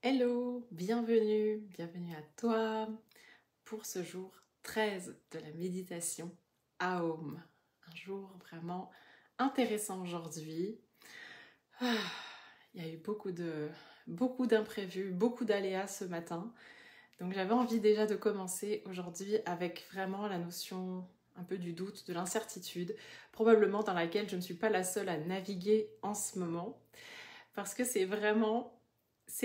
Hello, bienvenue à toi pour ce jour 13 de la méditation Aum. Un jour vraiment intéressant aujourd'hui. Ah, il y a eu beaucoup d'imprévus, beaucoup d'aléas ce matin. Donc j'avais envie déjà de commencer aujourd'hui avec vraiment la notion un peu du doute, de l'incertitude, probablement dans laquelle je ne suis pas la seule à naviguer en ce moment. Parce que c'est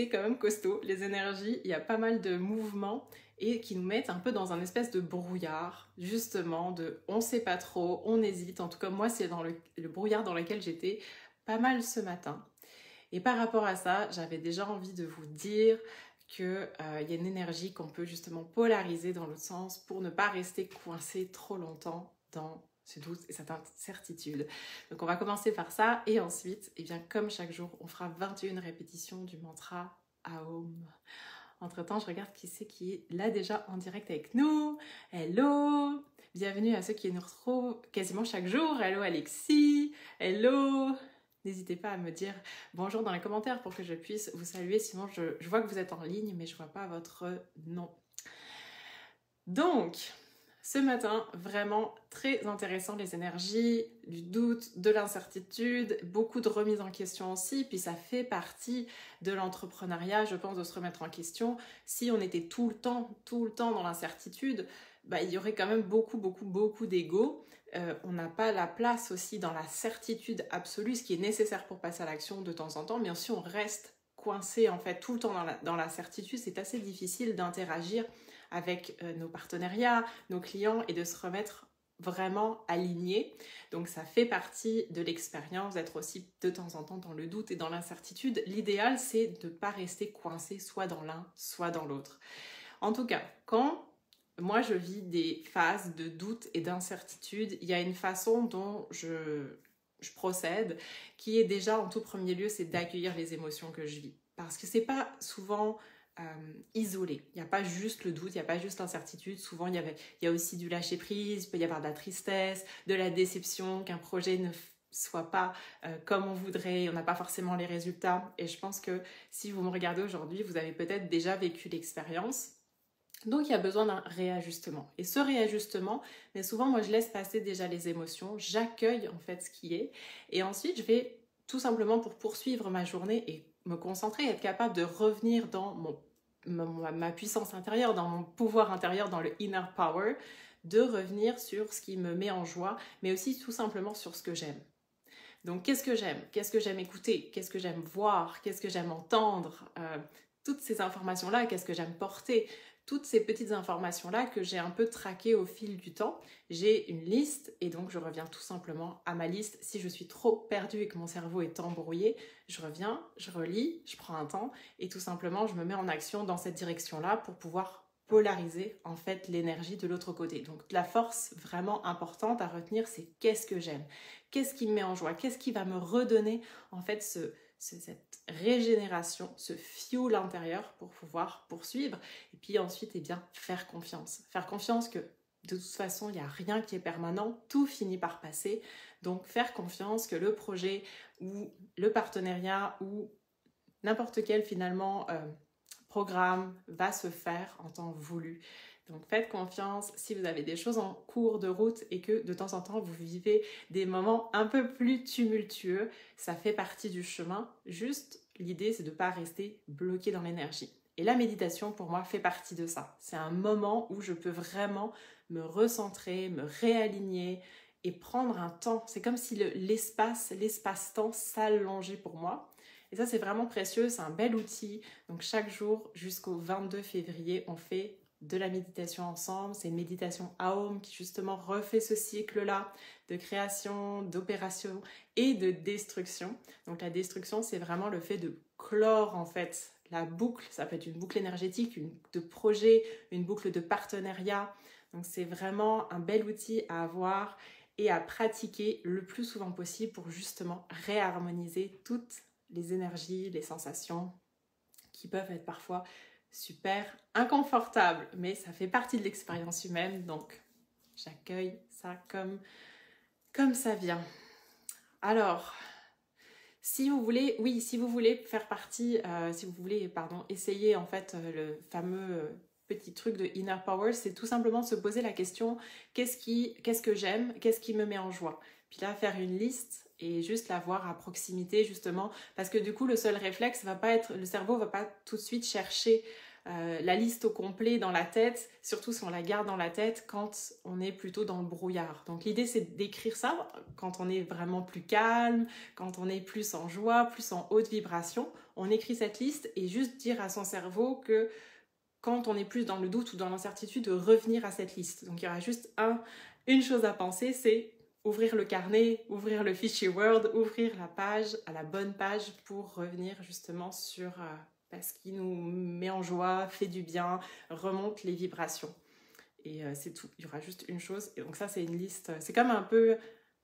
quand même costaud, les énergies, il y a pas mal de mouvements et qui nous mettent un peu dans un espèce de brouillard, justement, de on sait pas trop, on hésite. En tout cas, moi, c'est dans le brouillard dans lequel j'étais pas mal ce matin. Et par rapport à ça, j'avais déjà envie de vous dire qu'il y a une énergie qu'on peut justement polariser dans l'autre sens pour ne pas rester coincé trop longtemps dans ce doute et cette incertitude. Donc on va commencer par ça et ensuite, eh bien, comme chaque jour, on fera 21 répétitions du mantra Aum. Entre-temps, je regarde qui c'est qui est là déjà en direct avec nous. Hello! Bienvenue à ceux qui nous retrouvent quasiment chaque jour. Hello Alexis! Hello! N'hésitez pas à me dire bonjour dans les commentaires pour que je puisse vous saluer. Sinon, je vois que vous êtes en ligne, mais je ne vois pas votre nom. Donc, ce matin, vraiment très intéressant, les énergies, du doute, de l'incertitude, beaucoup de remise en question aussi, puis ça fait partie de l'entrepreneuriat, je pense, de se remettre en question. Si on était tout le temps dans l'incertitude, bah, il y aurait quand même beaucoup d'ego. On n'a pas la place aussi dans la certitude absolue, ce qui est nécessaire pour passer à l'action de temps en temps, mais si on reste coincé en fait tout le temps dans la certitude, c'est assez difficile d'interagir avec nos partenariats, nos clients et de se remettre vraiment aligné. Donc ça fait partie de l'expérience d'être aussi de temps en temps dans le doute et dans l'incertitude. L'idéal, c'est de ne pas rester coincé soit dans l'un, soit dans l'autre. En tout cas, quand moi je vis des phases de doute et d'incertitude, il y a une façon dont je procède qui est déjà en tout premier lieu, c'est d'accueillir les émotions que je vis. Parce que c'est pas souvent isolé. Il n'y a pas juste le doute, il n'y a pas juste l'incertitude. Souvent, il y a aussi du lâcher prise, il peut y avoir de la tristesse, de la déception, qu'un projet ne soit pas comme on voudrait, on n'a pas forcément les résultats. Et je pense que si vous me regardez aujourd'hui, vous avez peut-être déjà vécu l'expérience. Donc il y a besoin d'un réajustement. Et ce réajustement, mais souvent moi je laisse passer déjà les émotions, j'accueille en fait ce qui est, et ensuite je vais tout simplement pour poursuivre ma journée et me concentrer, être capable de revenir dans ma puissance intérieure, dans mon pouvoir intérieur, dans le inner power, de revenir sur ce qui me met en joie, mais aussi tout simplement sur ce que j'aime. Donc qu'est-ce que j'aime? Qu'est-ce que j'aime écouter? Qu'est-ce que j'aime voir? Qu'est-ce que j'aime entendre? Toutes ces informations-là, qu'est-ce que j'aime porter? Toutes ces petites informations-là que j'ai un peu traquées au fil du temps. J'ai une liste et donc je reviens tout simplement à ma liste. Si je suis trop perdue et que mon cerveau est embrouillé, je reviens, je relis, je prends un temps et tout simplement je me mets en action dans cette direction-là pour pouvoir polariser en fait l'énergie de l'autre côté. Donc la force vraiment importante à retenir, c'est qu'est-ce que j'aime, qu'est-ce qui me met en joie, qu'est-ce qui va me redonner en fait cette régénération, ce fuel intérieur pour pouvoir poursuivre. Et puis ensuite, eh bien, faire confiance. Faire confiance que de toute façon, il n'y a rien qui est permanent, tout finit par passer. Donc faire confiance que le projet ou le partenariat ou n'importe quel finalement programme va se faire en temps voulu. Donc faites confiance si vous avez des choses en cours de route et que de temps en temps vous vivez des moments un peu plus tumultueux, ça fait partie du chemin. Juste l'idée c'est de ne pas rester bloqué dans l'énergie. Et la méditation pour moi fait partie de ça. C'est un moment où je peux vraiment me recentrer, me réaligner et prendre un temps. C'est comme si l'espace-temps s'allongeait pour moi. Et ça, c'est vraiment précieux, c'est un bel outil. Donc chaque jour jusqu'au 22 février, on fait de la méditation ensemble. C'est une méditation Aum qui justement refait ce cycle-là de création, d'opération et de destruction. Donc la destruction, c'est vraiment le fait de clore en fait la boucle. Ça peut être une boucle énergétique, de projet, une boucle de partenariat. Donc c'est vraiment un bel outil à avoir et à pratiquer le plus souvent possible pour justement réharmoniser toutes les énergies, les sensations qui peuvent être parfois super inconfortables, mais ça fait partie de l'expérience humaine, donc j'accueille ça comme ça vient. Alors, Si vous voulez, oui, si vous voulez faire partie, si vous voulez, pardon, essayer en fait le fameux petit truc de Inner Power, c'est tout simplement se poser la question, qu'est-ce que j'aime, qu'est-ce qui me met en joie? Puis là, faire une liste et juste la voir à proximité justement, parce que du coup, le seul réflexe va pas être, le cerveau va pas tout de suite chercher la liste au complet dans la tête, surtout si on la garde dans la tête quand on est plutôt dans le brouillard. Donc l'idée c'est d'écrire ça quand on est vraiment plus calme, quand on est plus en joie, plus en haute vibration. On écrit cette liste et juste dire à son cerveau que quand on est plus dans le doute ou dans l'incertitude, de revenir à cette liste. Donc il y aura juste une chose à penser, c'est ouvrir le carnet, ouvrir le fichier Word, ouvrir la page à la bonne page pour revenir justement sur ce qui nous met en joie, fait du bien, remonte les vibrations. Et c'est tout, il y aura juste une chose. Et donc ça, c'est une liste, c'est comme un peu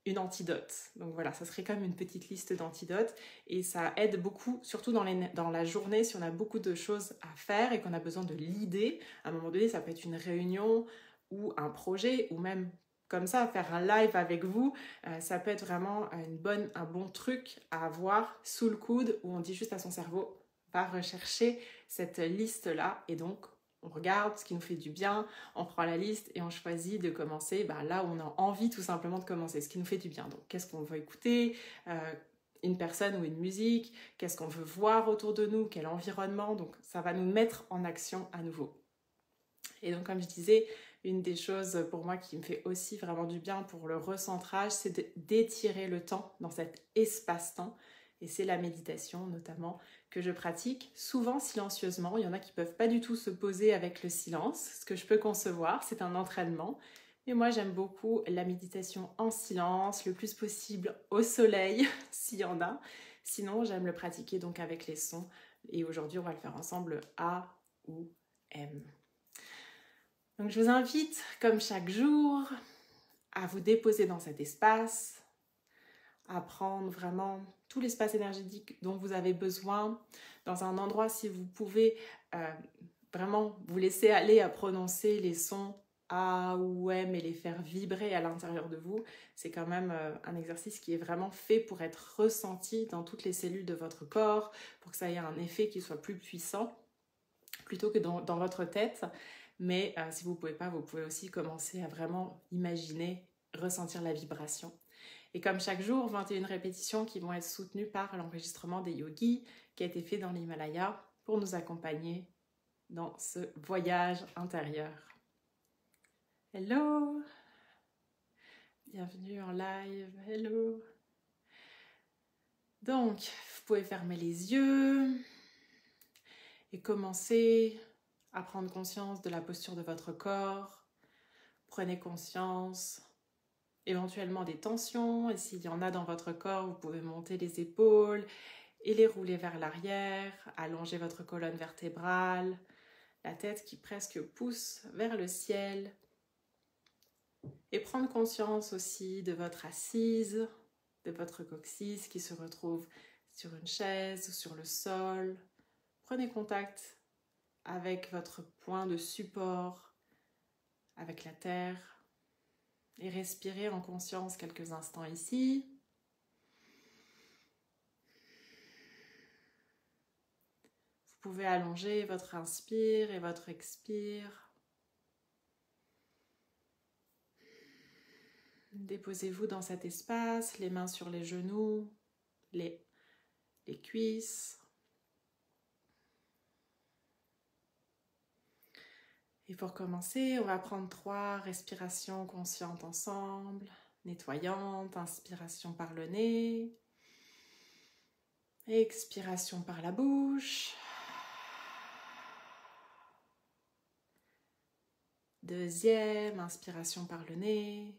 une antidote. Donc voilà, ça serait comme une petite liste d'antidotes. Et ça aide beaucoup, surtout dans la journée, si on a beaucoup de choses à faire et qu'on a besoin de l'idée. À un moment donné, ça peut être une réunion ou un projet, ou même comme ça, faire un live avec vous. Ça peut être vraiment un bon truc à avoir sous le coude, où on dit juste à son cerveau, va rechercher cette liste-là. Et donc, on regarde ce qui nous fait du bien, on prend la liste et on choisit de commencer là où on a envie tout simplement de commencer, ce qui nous fait du bien. Donc, qu'est-ce qu'on veut écouter, une personne ou une musique, qu'est-ce qu'on veut voir autour de nous, quel environnement. Donc, ça va nous mettre en action à nouveau. Et donc, comme je disais, une des choses pour moi qui me fait aussi vraiment du bien pour le recentrage, c'est d'étirer le temps dans cet espace-temps. Et c'est la méditation notamment que je pratique, souvent silencieusement. Il y en a qui ne peuvent pas du tout se poser avec le silence, ce que je peux concevoir, c'est un entraînement. Mais moi j'aime beaucoup la méditation en silence, le plus possible au soleil, s'il y en a. Sinon j'aime le pratiquer donc avec les sons. Et aujourd'hui on va le faire ensemble, A ou M. Donc je vous invite, comme chaque jour, à vous déposer dans cet espace, à prendre vraiment tout l'espace énergétique dont vous avez besoin, dans un endroit si vous pouvez vraiment vous laisser aller à prononcer les sons A ou M et les faire vibrer à l'intérieur de vous. C'est quand même un exercice qui est vraiment fait pour être ressenti dans toutes les cellules de votre corps, pour que ça ait un effet qui soit plus puissant, plutôt que dans votre tête. Mais si vous ne pouvez pas, vous pouvez aussi commencer à vraiment imaginer, ressentir la vibration. Et comme chaque jour, 21 répétitions qui vont être soutenues par l'enregistrement des yogis qui a été fait dans l'Himalaya pour nous accompagner dans ce voyage intérieur. Hello! Bienvenue en live, hello! Donc, vous pouvez fermer les yeux et commencer à prendre conscience de la posture de votre corps. Prenez conscience éventuellement des tensions, et s'il y en a dans votre corps, vous pouvez monter les épaules et les rouler vers l'arrière, allonger votre colonne vertébrale, la tête qui presque pousse vers le ciel, et prendre conscience aussi de votre assise, de votre coccyx qui se retrouve sur une chaise ou sur le sol. Prenez contact avec votre point de support, avec la terre, et respirez en conscience quelques instants ici. Vous pouvez allonger votre inspire et votre expire. Déposez-vous dans cet espace, les mains sur les genoux, les cuisses. Et pour commencer, on va prendre 3 respirations conscientes ensemble, nettoyantes, inspiration par le nez, expiration par la bouche. Deuxième, inspiration par le nez.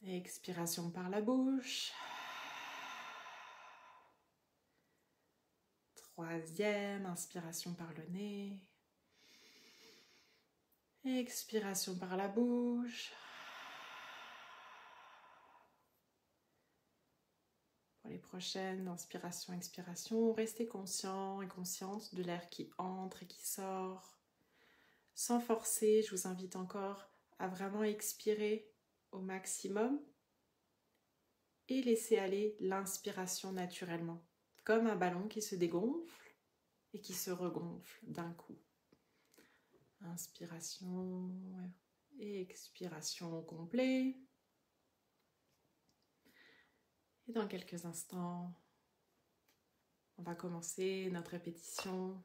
Expiration par la bouche. Troisième, inspiration par le nez. Expiration par la bouche. Pour les prochaines, inspiration, expiration, restez conscient et consciente de l'air qui entre et qui sort. Sans forcer, je vous invite encore à vraiment expirer au maximum. et laissez aller l'inspiration naturellement, comme un ballon qui se dégonfle et qui se regonfle d'un coup. Inspiration et expiration au complet. Et dans quelques instants, on va commencer notre répétition.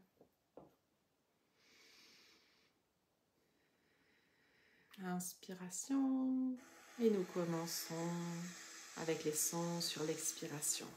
Inspiration. Et nous commençons avec les sons sur l'expiration.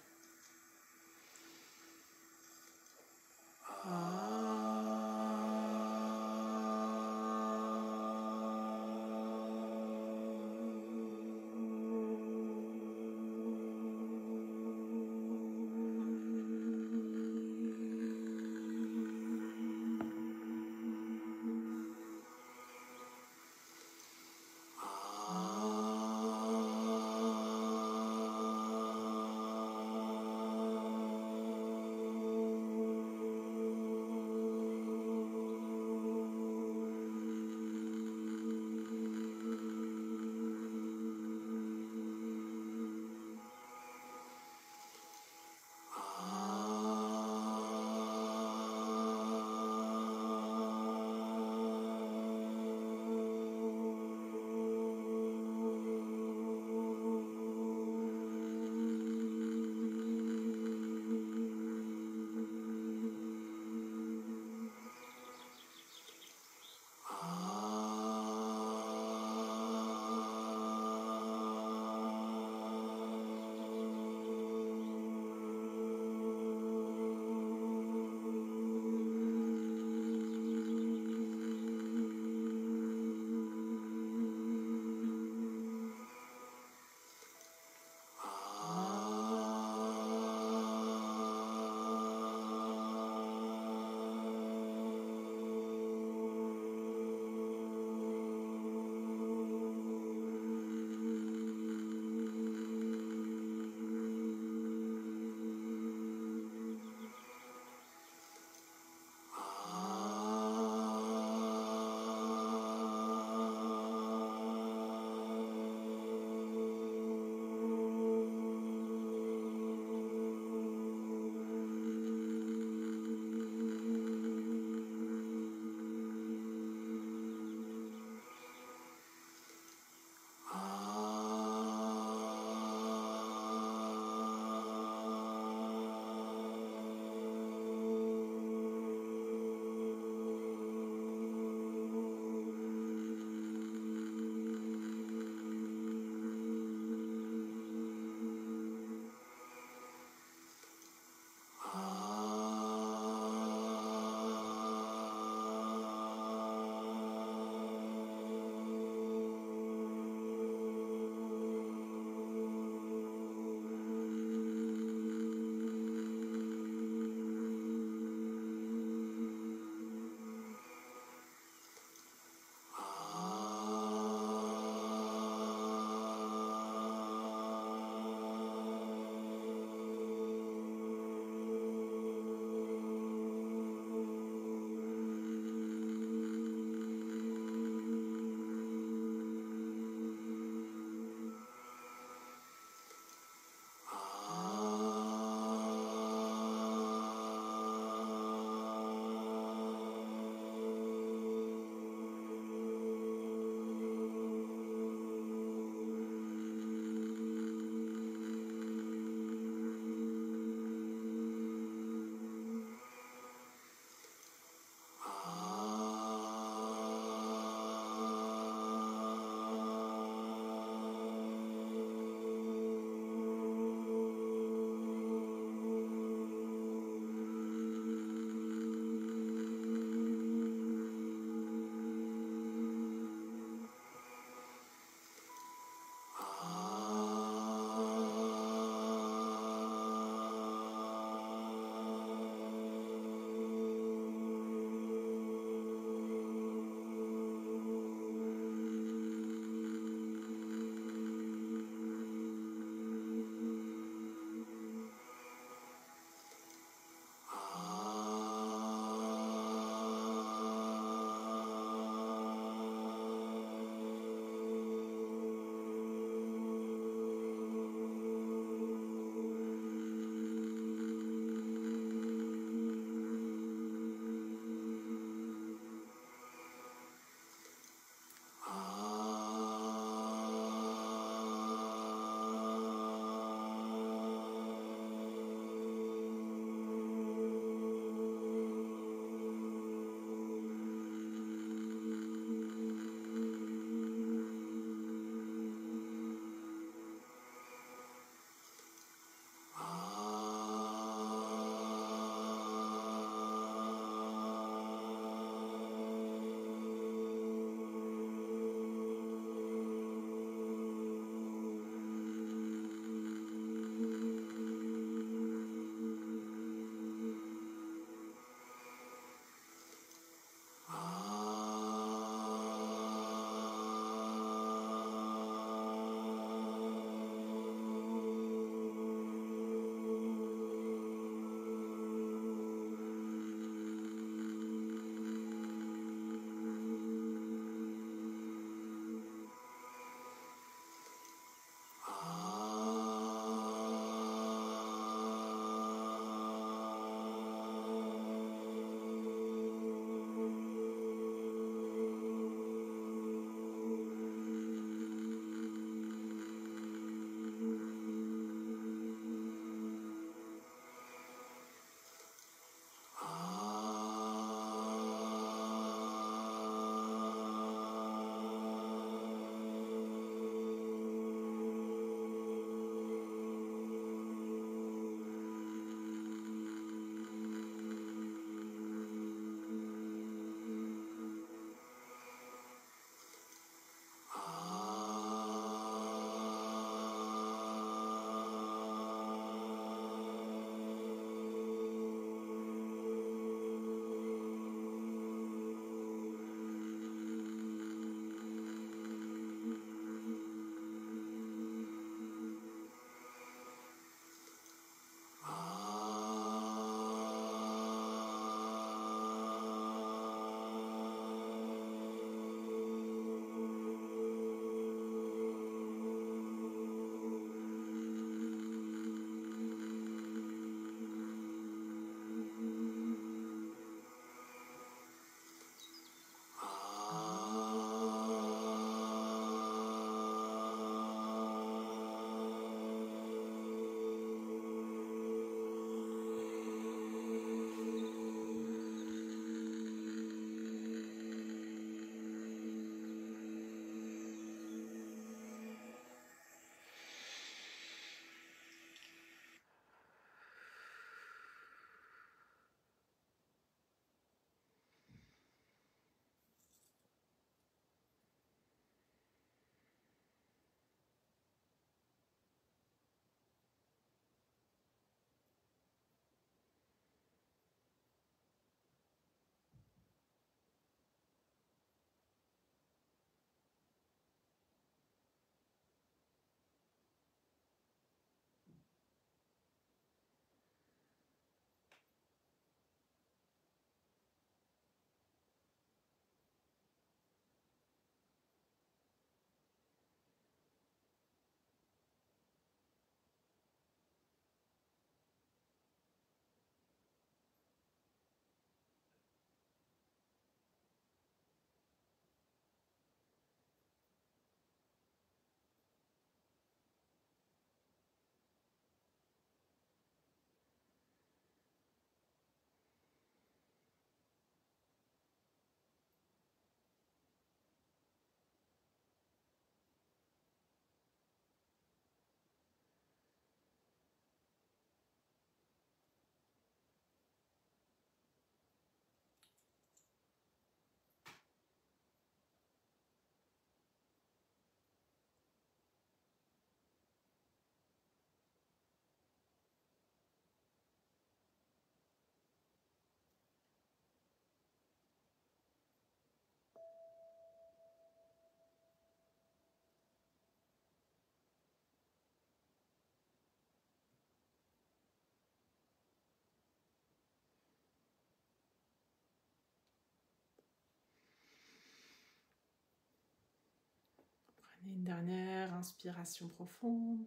Une dernière inspiration profonde.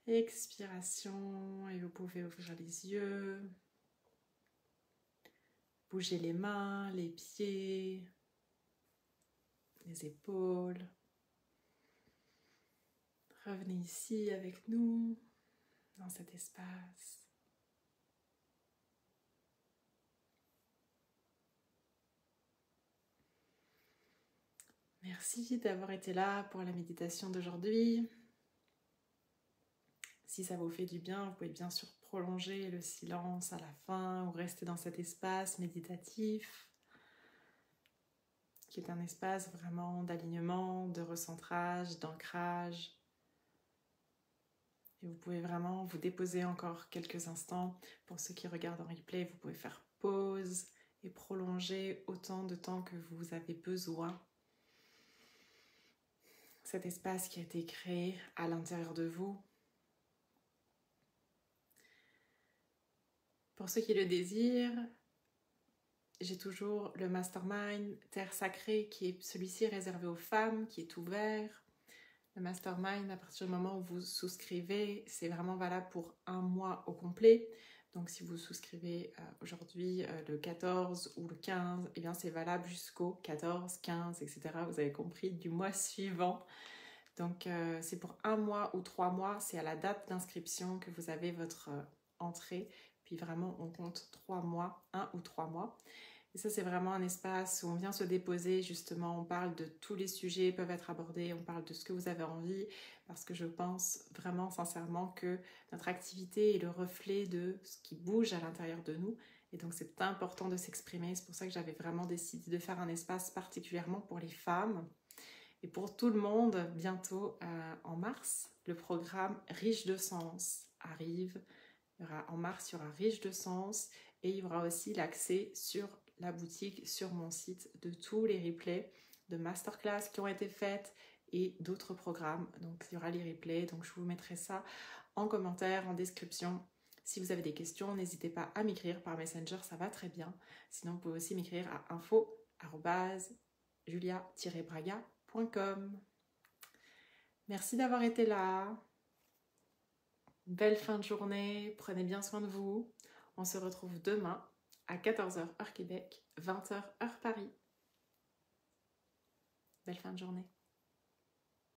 Expiration, et vous pouvez ouvrir les yeux. Bougez les mains, les pieds, les épaules. Revenez ici avec nous, dans cet espace. Merci d'avoir été là pour la méditation d'aujourd'hui. Si ça vous fait du bien, vous pouvez bien sûr prolonger le silence à la fin ou rester dans cet espace méditatif qui est un espace vraiment d'alignement, de recentrage, d'ancrage. Et vous pouvez vraiment vous déposer encore quelques instants. Pour ceux qui regardent en replay, vous pouvez faire pause et prolonger autant de temps que vous avez besoin. Cet espace qui a été créé à l'intérieur de vous. Pour ceux qui le désirent, j'ai toujours le Mastermind Terre Sacrée qui est celui-ci réservé aux femmes, qui est ouvert. Le Mastermind, à partir du moment où vous souscrivez, c'est vraiment valable pour un mois au complet. Donc si vous souscrivez aujourd'hui le 14 ou le 15, eh bien c'est valable jusqu'au 14, 15, etc. Vous avez compris, du mois suivant. Donc c'est pour un mois ou 3 mois, c'est à la date d'inscription que vous avez votre entrée. Puis vraiment, on compte 3 mois, 1 ou 3 mois. Et ça, c'est vraiment un espace où on vient se déposer, justement, on parle de tous les sujets peuvent être abordés, on parle de ce que vous avez envie, parce que je pense vraiment sincèrement que notre activité est le reflet de ce qui bouge à l'intérieur de nous. Et donc, c'est important de s'exprimer. C'est pour ça que j'avais vraiment décidé de faire un espace particulièrement pour les femmes. Et pour tout le monde, bientôt en mars, le programme Riche de Sens arrive. En mars, il y aura Riche de Sens et il y aura aussi l'accès sur la boutique, sur mon site, de tous les replays de masterclass qui ont été faites et d'autres programmes. Donc, il y aura les replays. Donc, je vous mettrai ça en commentaire, en description. Si vous avez des questions, n'hésitez pas à m'écrire par Messenger, ça va très bien. Sinon, vous pouvez aussi m'écrire à info@julia-braga.com. Merci d'avoir été là. Belle fin de journée, prenez bien soin de vous. On se retrouve demain à 14h heure Québec, 20h heure Paris. Belle fin de journée.